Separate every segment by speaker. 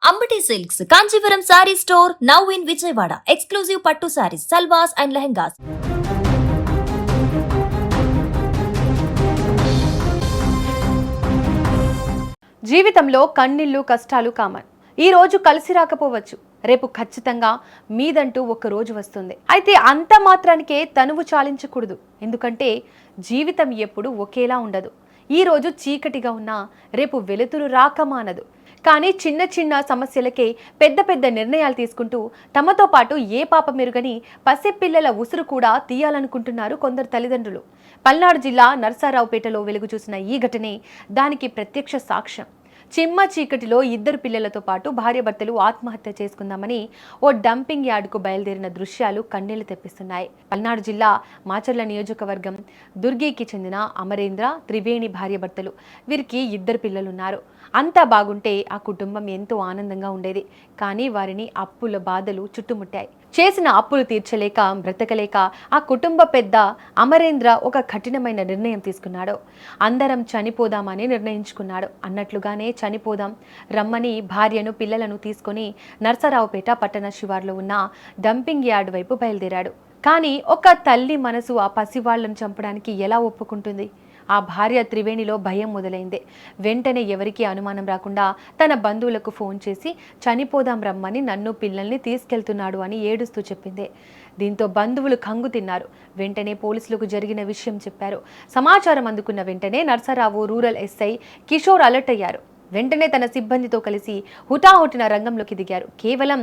Speaker 1: Ambati silks Kanchipuram sorry store now in Vijayawada. Exclusive పట్టు saris, సల్వాస్ and lehengas.
Speaker 2: జీవితంలో కన్నీళ్లు కష్టాలు కామన్. ఈ రోజు కలిసి రాకపోవచ్చు, రేపు ఖచ్చితంగా మీదంటూ ఒక రోజు వస్తుంది. అయితే అంత మాత్రానికే తనువు చాలించకూడదు. ఎందుకంటే జీవితం ఎప్పుడు ఒకేలా ఉండదు. ఈ రోజు చీకటిగా ఉన్నా రేపు వెలుతురు రాకమానదు. కానీ చిన్న చిన్న సమస్యలకే పెద్ద పెద్ద నిర్ణయాలు తీసుకుంటూ తమతో పాటు ఏ పాప మెరుగని పసిపిల్లల ఉసురు కూడా తీయాలనుకుంటున్నారు కొందరు తల్లిదండ్రులు. పల్నాడు జిల్లా నర్సారావుపేటలో వెలుగు చూసిన ఈ ఘటనే దానికి ప్రత్యక్ష సాక్ష్యం. చిమ్మ చీకటిలో ఇద్దరు పిల్లలతో పాటు భార్యాభర్తలు ఆత్మహత్య చేసుకుందామని ఓ డంపింగ్ యార్డుకు బయలుదేరిన దృశ్యాలు కన్నీళ్లు తెప్పిస్తున్నాయి. పల్నాడు జిల్లా మాచర్ల నియోజకవర్గం దుర్గికి చెందిన అమరేంద్ర, త్రివేణి భార్యాభర్తలు. వీరికి ఇద్దరు పిల్లలున్నారు. అంతా బాగుంటే ఆ కుటుంబం ఎంతో ఆనందంగా ఉండేది. కానీ వారిని అప్పుల బాధలు చుట్టుముట్టాయి. చేసిన అప్పులు తీర్చలేక బ్రతకలేక ఆ కుటుంబ పెద్ద అమరేంద్ర ఒక కఠినమైన నిర్ణయం తీసుకున్నాడు. అందరం చనిపోదామని నిర్ణయించుకున్నాడు. అన్నట్లుగానే చనిపోదాం రమ్మని భార్యను పిల్లలను తీసుకొని నర్సరావుపేట పట్టణ శివార్లో ఉన్న డంపింగ్ యార్డ్ వైపు బయలుదేరాడు. కానీ ఒక తల్లి మనసు ఆ పసివాళ్లను చంపడానికి ఎలా ఒప్పుకుంటుంది? ఆ భార్య త్రివేణిలో భయం మొదలైంది. వెంటనే ఎవరికీ అనుమానం రాకుండా తన బంధువులకు ఫోన్ చేసి చనిపోదాం రమ్మని నన్ను పిల్లల్ని తీసుకెళ్తున్నాడు అని ఏడుస్తూ చెప్పింది. దీంతో బంధువులు కంగు తిన్నారు. వెంటనే పోలీసులకు జరిగిన విషయం చెప్పారు. సమాచారం అందుకున్న వెంటనే Narsa Rao rural SI Kishore alert అయ్యారు. వెంటనే తన సిబ్బందితో కలిసి హుటాహుటిన రంగంలోకి దిగారు. కేవలం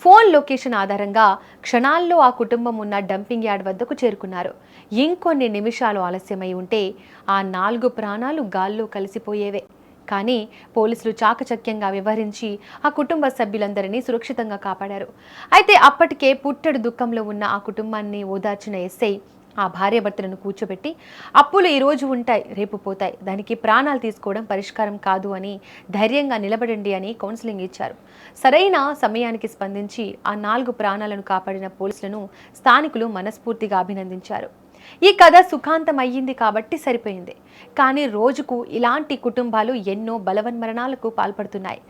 Speaker 2: ఫోన్ లొకేషన్ ఆధారంగా క్షణాల్లో ఆ కుటుంబం ఉన్న డంపింగ్ యార్డ్ వద్దకు చేరుకున్నారు. ఇంకొన్ని నిమిషాలు ఆలస్యమై ఉంటే ఆ 4 ప్రాణాలు గాల్లో కలిసిపోయేవే. కానీ పోలీసులు చాకచక్యంగా వ్యవహరించి ఆ కుటుంబ సభ్యులందరినీ సురక్షితంగా కాపాడారు. అయితే అప్పటికే పుట్టెడు దుఃఖంలో ఉన్న ఆ కుటుంబాన్ని ఓదార్చిన ఎస్ఐ ఆ భార్యాభర్తలను కూర్చోబెట్టి అప్పులు ఈరోజు ఉంటాయి, రేపు పోతాయి, దానికి ప్రాణాలు తీసుకోవడం పరిష్కారం కాదు అని ధైర్యంగా నిలబడండి అని కౌన్సిలింగ్ ఇచ్చారు. సరైన సమయానికి స్పందించి ఆ 4 ప్రాణాలను కాపాడిన పోలీసులను స్థానికులు మనస్ఫూర్తిగా అభినందించారు. ఈ కథ సుఖాంతం అయ్యింది కాబట్టి సరిపోయింది. కానీ రోజుకు ఇలాంటి కుటుంబాలు ఎన్నో బలవన్మరణాలకు పాల్పడుతున్నాయి.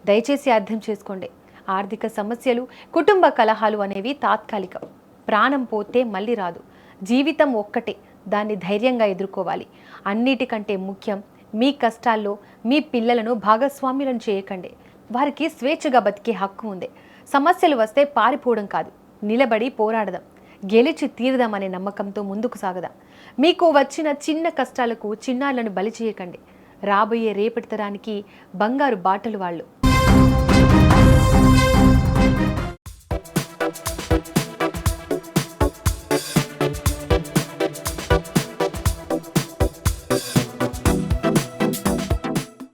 Speaker 2: దయచేసి అర్థం చేసుకోండి. ఆర్థిక సమస్యలు, కుటుంబ కలహాలు అనేవి తాత్కాలికం. ప్రాణం పోతే మళ్ళీ రాదు. జీవితం ఒక్కటే, దాన్ని ధైర్యంగా ఎదుర్కోవాలి. అన్నిటికంటే ముఖ్యం, మీ కష్టాల్లో మీ పిల్లలను భాగస్వామ్యులను చేయకండి. వారికి స్వేచ్ఛగా బతికే హక్కు ఉంది. సమస్యలు వస్తే పారిపోవడం కాదు, నిలబడి పోరాడదాం, గెలిచి తీరదామనే నమ్మకంతో ముందుకు సాగదాం. మీకు వచ్చిన చిన్న కష్టాలకు చిన్నారులను బలి చేయకండి. రాబోయే రేపటి తరానికి బంగారు బాటలు వాళ్ళు.